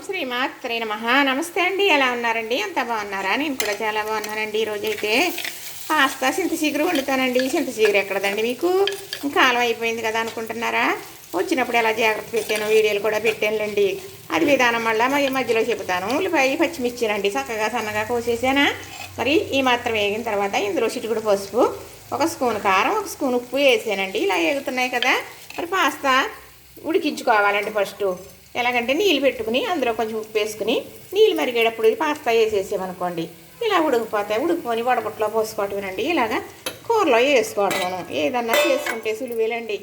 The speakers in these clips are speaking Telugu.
శ్రీమాత్రే నమః. నమస్తే అండి, ఎలా ఉన్నారండి? అంతా బాగున్నారా? నేను కూడా చాలా బాగున్నానండి. ఈరోజైతే పాస్తా చింతచిగురు వండుతానండి. చింతచిగురు ఎక్కడదండి మీకు? కాలం అయిపోయింది కదా అనుకుంటున్నారా? వచ్చినప్పుడు ఎలా జాగ్రత్త పెట్టాను, వీడియోలు కూడా పెట్టానులేండి. అది విధానం మళ్ళీ మధ్యలో చెబుతాను. ఉల్లిపాయ పచ్చిమిర్చినండి చక్కగా సన్నగా కోసేసానా. మరి ఈ మాత్రం వేగిన తర్వాత ఇందులో చిటికుడు పసుపు, ఒక స్పూన్ కారం, ఒక స్పూన్ ఉప్పు వేసానండి. ఇలా వేగుతున్నాయి కదా. మరి పాస్తా ఉడికించుకోవాలండి. ఫస్ట్ ఎలాగంటే నీళ్ళు పెట్టుకుని అందులో కొంచెం ఉప్పు వేసుకుని నీళ్ళు మరిగేటప్పుడు పాస్తా వేసేసామనుకోండి, ఇలా ఉడికిపోతాయి. ఉడికిపోని వడపట్లో పోసుకోవటమేనండి. ఇలాగా కూరలో వేసుకోవటం ఏదన్నా చేసుకుంటే సులువేలండి.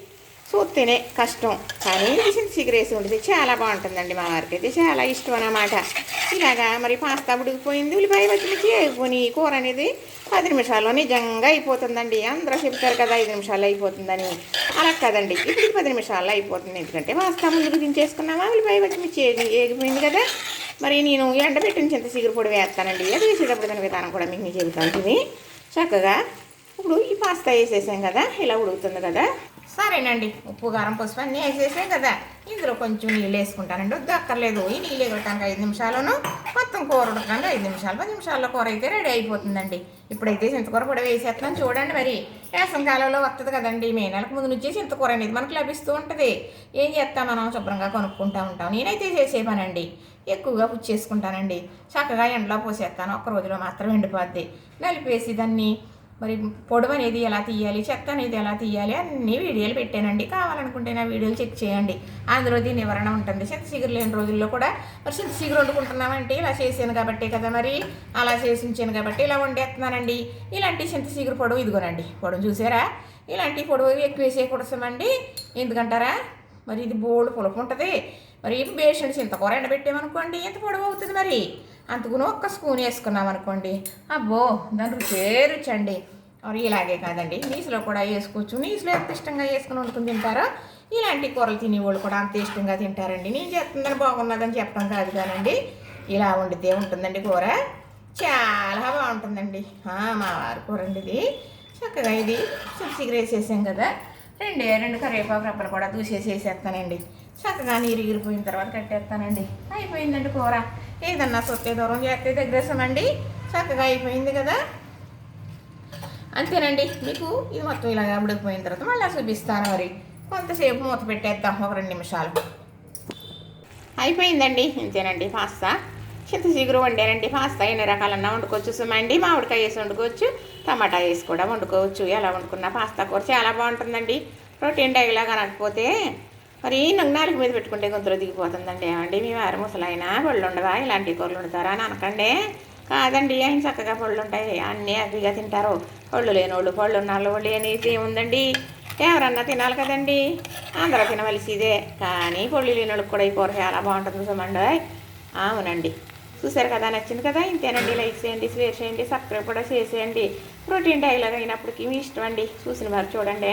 చూస్తేనే కష్టం, కానీ చింతచిగురు వేసి ఉంటుంది చాలా బాగుంటుందండి. మా వారికి అయితే చాలా ఇష్టం అన్నమాట. ఇలాగా మరి పాస్తా ఉడికిపోయింది, ఉల్లిపాయ పచ్చిమిర్చి వేగిపోయి కూర అనేది 10 నిమిషాల్లో నిజంగా అయిపోతుందండి. అందరూ చెప్తారు కదా 5 నిమిషాల్లో అయిపోతుందని. అలా కదండి, ఇప్పుడు 10 నిమిషాల్లో అయిపోతుంది. ఎందుకంటే పాస్తా ముందుకు దించేసుకున్నామా, ఉల్లిపాయ పచ్చిమిర్చి వేగిపోయింది కదా. మరి నేను ఎండబెట్టిన చింతచిగురు పొడి వేస్తానండి. అది వేసేటప్పుడు దాని విధానం కూడా మీకు చెబుతాను. చక్కగా ఇప్పుడు ఈ పాస్తా వేసేసాం కదా, ఇలా ఉడుకుతుంది కదా. సరేనండి, ఉప్పు కారం పసుపు అన్నీ వేసేసాం కదా. ఇందులో కొంచెం నీళ్ళు వేసుకుంటానండి. వద్దు అక్కర్లేదు, ఈ నీళ్ళు ఎగరటానికి 5 నిమిషాలను, మొత్తం కూర ఉడకడానికి 5 నిమిషాలు, 10 నిమిషాల్లో కూర అయితే రెడీ అయిపోతుందండి. ఇప్పుడైతే చింతకూర కూడా వేసేస్తున్నాను చూడండి. మరి వేసవికాలంలో వస్తుంది కదండి, మే నెలకు ముందు నుంచి చింతకూర అనేది మనకు లభిస్తూ ఉంటుంది. ఏం చేస్తాం, మనం శుభ్రంగా కొనుక్కుంటూ ఉంటాం. నేనైతే చేసే పనండి, ఎక్కువగా పుచ్చేసుకుంటానండి. చక్కగా ఎండలో పోసేస్తాను, ఒక్క రోజులో మాత్రం ఎండిపోద్ది. నలిపేసి దాన్ని మరి పొడవు అనేది ఎలా తీయాలి, చెత్త అనేది ఎలా తీయాలి అన్ని వీడియోలు పెట్టానండి. కావాలనుకుంటే నా వీడియోలు చెక్ చేయండి, అందులో దీని వివరణ ఉంటుంది. చింతచిగురు లేని రోజుల్లో కూడా మరి చింతచిగురు వండుకుంటున్నామంటే ఇలా చేసాను కాబట్టి కదా, మరి అలా చేసి ఉంచాను కాబట్టి ఇలా వండేస్తున్నానండి. ఇలాంటి చింతచిగురు పొడవు ఇదిగోనండి, పొడవు చూసారా? ఇలాంటి పొడవు ఎక్కువ వేసేయకూడదామండి. ఎందుకంటారా, మరి ఇది బోల్డ్ పులుపు ఉంటుంది. మరి బేషన్ చింతకూర ఎండబెట్టామనుకోండి ఎంత పొడవు అవుతుంది. మరి అంతకును ఒక్క స్పూన్ వేసుకున్నాం అనుకోండి, అబ్బో దాని రుచి అండి. మరి ఇలాగే కాదండి, నీసులో కూడా వేసుకోవచ్చు. నీసులో ఎంత ఇష్టంగా వేసుకుని వండుకుని తింటారో ఇలాంటి కూరలు తినేవాళ్ళు కూడా అంత ఇష్టంగా తింటారండి. నేను చేస్తుందని బాగున్నదని చెప్పడం కాదు కానండి, ఇలా వండితే ఉంటుందండి కూర, చాలా బాగుంటుందండి. మా వారి కూర అండి ఇది. చక్కగా ఇది చింతచిగురు వేసేసాం కదా, రెండు కరివేపాకు రప్పలు కూడా వేసేస్తానండి. చక్కగా నీరు ఇరిగిపోయిన తర్వాత కట్టేస్తానండి. అయిపోయిందండి కూర. ఏదన్నా సొత్తే దూరం చేస్తే దగ్గరేసామండి. చక్కగా అయిపోయింది కదా, అంతేనండి. మీకు ఇది మొత్తం ఇలాగా ఉడికిపోయిన తర్వాత మళ్ళీ చూపిస్తాను. మరి కొంతసేపు మూత పెట్టేద్దాం, ఒక 2 నిమిషాలు. అయిపోయిందండి, ఇంతేనండి పాస్తా చింతచిగురు వండానండి. పాస్తా ఎన్ని రకాలన్నా వండుకోవచ్చు. సుమండి మామిడికాయ వేసి వండుకోవచ్చు, టమాటా వేసి కూడా వండుకోవచ్చు. ఎలా వండుకున్న పాస్తా కూర చాలా బాగుంటుందండి. ప్రోటీన్ డైలాగా అనకపోతే మరి నాలుగు మీద పెట్టుకుంటే గొంతులో దిగిపోతుందండి. ఏమండి మీ వారు ముసలైనా పళ్ళు ఉండవా, ఇలాంటి కూరలు వండుతారా అని అనకండి. కాదండి, ఆయన చక్కగా పళ్ళు ఉంటాయి, అన్నీ హ్యాపీగా తింటారు. పళ్ళు లేనోళ్ళు పళ్ళు ఉన్నాళ్ళు లేనిది ఏముందండి, ఎవరన్నా తినాలి కదండి, అందరూ తినవలసిదే. కానీ పళ్ళు లేనోళ్ళకి కూడా ఈ కూర చాలా బాగుంటుంది సుమండి. అవునండి, చూసారు కదా, నచ్చింది కదా. ఇంతేనండి, లైక్ చేయండి, షేర్ చేయండి, సబ్స్క్రైబ్ కూడా చేసేయండి. ప్రోటీన్ డైలాగ్ అయినప్పటికీ మీ ఇష్టం అండి. చూసిన వారు చూడండి.